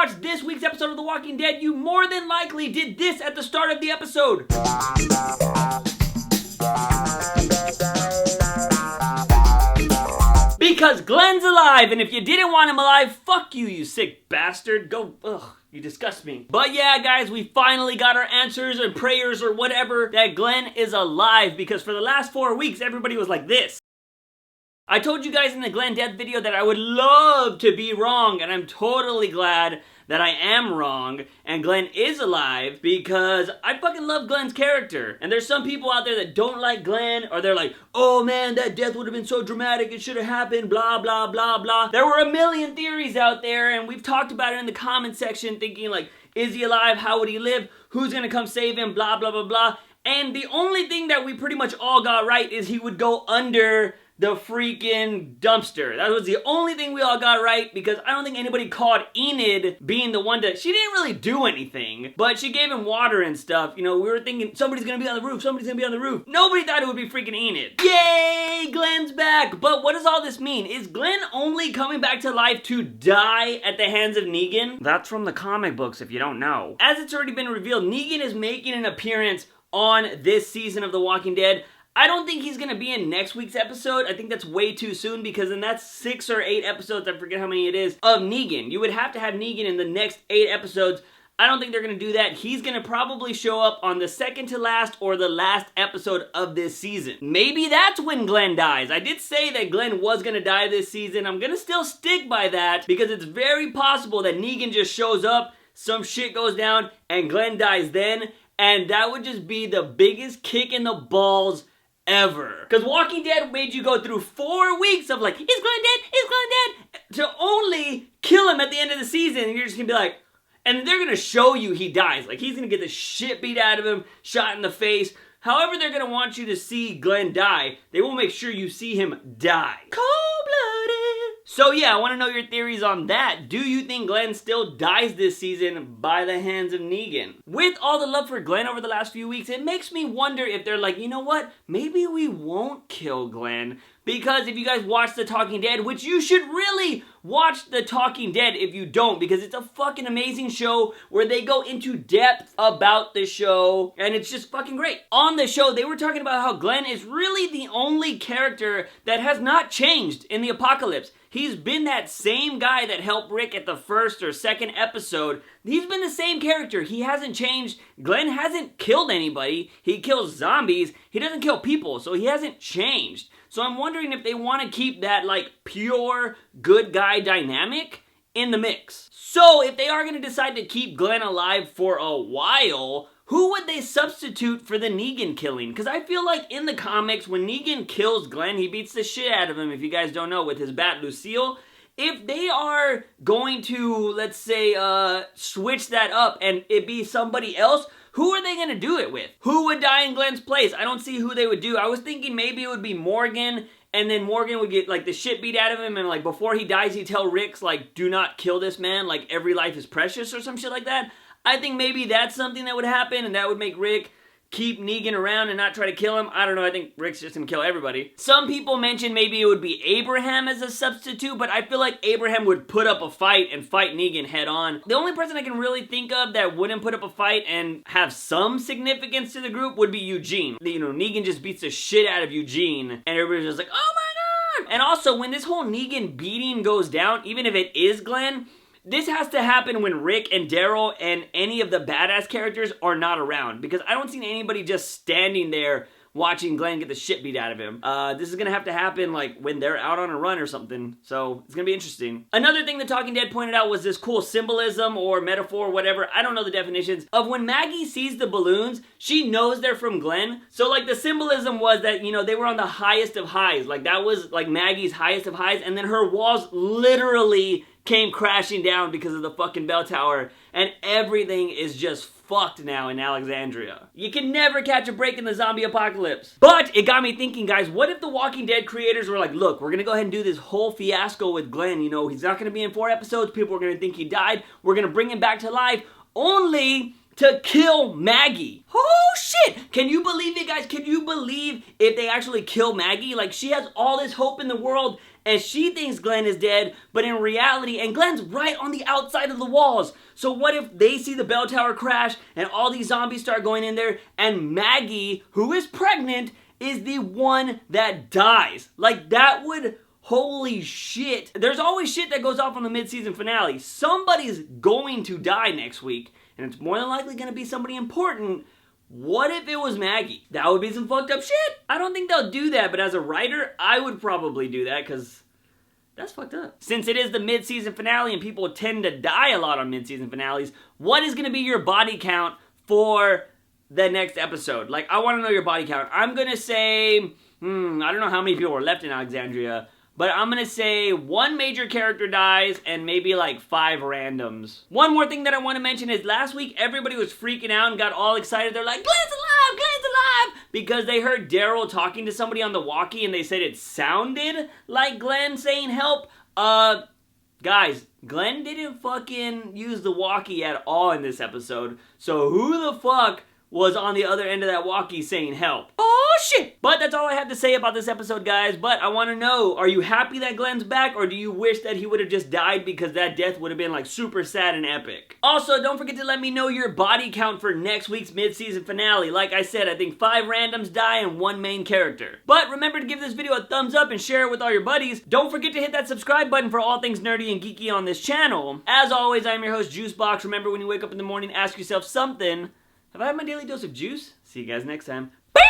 watched this week's episode of The Walking Dead, you more than likely did this at the start of the episode. Because Glenn's alive, and if you didn't want him alive, fuck you, you sick bastard. Go, ugh, you disgust me. But yeah, guys, we finally got our answers or prayers or whatever that Glenn is alive, because for the last 4 weeks, everybody was like this. I told you guys in the Glenn death video that I would love to be wrong, and I'm totally glad that I am wrong, and Glenn is alive, because I fucking love Glenn's character. And there's some people out there that don't like Glenn, or they're like, oh man, that death would have been so dramatic, it should have happened, blah, blah, blah, blah. There were a million theories out there, and we've talked about it in the comment section, thinking like, is he alive, how would he live, who's gonna come save him, blah, blah, blah, blah. And the only thing that we pretty much all got right is he would go under the freaking dumpster. That was the only thing we all got right, because I don't think anybody called Enid being the one to... She didn't really do anything, but she gave him water and stuff. You know, we were thinking, somebody's gonna be on the roof, somebody's gonna be on the roof. Nobody thought it would be freaking Enid. Yay, Glenn's back! But what does all this mean? Is Glenn only coming back to life to die at the hands of Negan? That's from the comic books, if you don't know. As it's already been revealed, Negan is making an appearance on this season of The Walking Dead. I don't think he's gonna be in next week's episode. I think that's way too soon, because then that's 6 or 8 episodes, I forget how many it is, of Negan. You would have to have Negan in the next 8 episodes. I don't think they're gonna do that. He's gonna probably show up on the second to last or the last episode of this season. Maybe that's when Glenn dies. I did say that Glenn was gonna die this season. I'm gonna still stick by that, because it's very possible that Negan just shows up, some shit goes down, and Glenn dies then, and that would just be the biggest kick in the balls ever. Because Walking Dead made you go through 4 weeks of like, is Glenn dead? Is Glenn dead? To only kill him at the end of the season, and you're just gonna be like, and they're gonna show you he dies. Like, he's gonna get the shit beat out of him, shot in the face. However they're gonna want you to see Glenn die, they will make sure you see him die. Cold-blooded. So yeah, I want to know your theories on that. Do you think Glenn still dies this season by the hands of Negan? With all the love for Glenn over the last few weeks, it makes me wonder if they're like, you know what? Maybe we won't kill Glenn. Because if you guys watch The Talking Dead, which you should really watch The Talking Dead if you don't, because it's a fucking amazing show where they go into depth about the show, and it's just fucking great. On the show, they were talking about how Glenn is really the only character that has not changed in the apocalypse. He's been that same guy that helped Rick at the first or second episode. He's been the same character. He hasn't changed. Glenn hasn't killed anybody. He kills zombies. He doesn't kill people, so he hasn't changed. So I'm wondering if they want to keep that, like, pure good guy dynamic in the mix. So if they are going to decide to keep Glenn alive for a while, who would they substitute for the Negan killing? Because I feel like in the comics, when Negan kills Glenn, he beats the shit out of him, if you guys don't know, with his bat Lucille. If they are going to, let's say, switch that up and it be somebody else, who are they going to do it with? Who would die in Glenn's place? I don't see who they would do. I was thinking maybe it would be Morgan, and then Morgan would get, like, the shit beat out of him, and, like, before he dies, he'd tell Rick's, like, do not kill this man, like, every life is precious, or some shit like that. I think maybe that's something that would happen, and that would make Rick keep Negan around and not try to kill him. I don't know, I think Rick's just gonna kill everybody. Some people mentioned maybe it would be Abraham as a substitute, but I feel like Abraham would put up a fight and fight Negan head on. The only person I can really think of that wouldn't put up a fight and have some significance to the group would be Eugene. You know, Negan just beats the shit out of Eugene, and everybody's just like, oh my god! And also, when this whole Negan beating goes down, even if it is Glenn, this has to happen when Rick and Daryl and any of the badass characters are not around, because I don't see anybody just standing there watching Glenn get the shit beat out of him. This is gonna have to happen like when they're out on a run or something, so it's gonna be interesting. Another thing The Talking Dead pointed out was this cool symbolism or metaphor, whatever, I don't know the definitions, of when Maggie sees the balloons, she knows they're from Glenn. So like the symbolism was that, you know, they were on the highest of highs, like that was like Maggie's highest of highs, and then her walls literally came crashing down because of the fucking bell tower, and everything is just fucked now in Alexandria. You can never catch a break in the zombie apocalypse. But it got me thinking, guys, what if the Walking Dead creators were like, look, we're gonna go ahead and do this whole fiasco with Glenn, you know, he's not gonna be in 4 episodes, people are gonna think he died, we're gonna bring him back to life, only to kill Maggie. Oh shit! Can you believe it, guys? Can you believe if they actually kill Maggie? Like, she has all this hope in the world and she thinks Glenn is dead, but in reality, and Glenn's right on the outside of the walls. So what if they see the bell tower crash and all these zombies start going in there and Maggie, who is pregnant, is the one that dies? Like, that would... Holy shit. There's always shit that goes off on the mid-season finale. Somebody's going to die next week, and it's more than likely going to be somebody important. What if it was Maggie? That would be some fucked up shit. I don't think they'll do that, but as a writer, I would probably do that, because that's fucked up. Since it is the mid-season finale and people tend to die a lot on mid-season finales, what is going to be your body count for the next episode? Like, I want to know your body count. I'm going to say, I don't know how many people are left in Alexandria, but I'm gonna say 1 major character dies and maybe like 5 randoms. One more thing that I want to mention is last week everybody was freaking out and got all excited. They're like, Glenn's alive! Glenn's alive! Because they heard Daryl talking to somebody on the walkie and they said it sounded like Glenn saying help. Guys, Glenn didn't fucking use the walkie at all in this episode. So who the fuck was on the other end of that walkie saying help? Oh shit! But that's all I have to say about this episode, guys. But I want to know, are you happy that Glenn's back, or do you wish that he would have just died because that death would have been like super sad and epic? Also, don't forget to let me know your body count for next week's mid-season finale. Like I said, I think 5 randoms die and 1 main character. But remember to give this video a thumbs up and share it with all your buddies. Don't forget to hit that subscribe button for all things nerdy and geeky on this channel. As always, I'm your host, Juicebox. Remember, when you wake up in the morning, ask yourself something. Have I had my daily dose of juice? See you guys next time.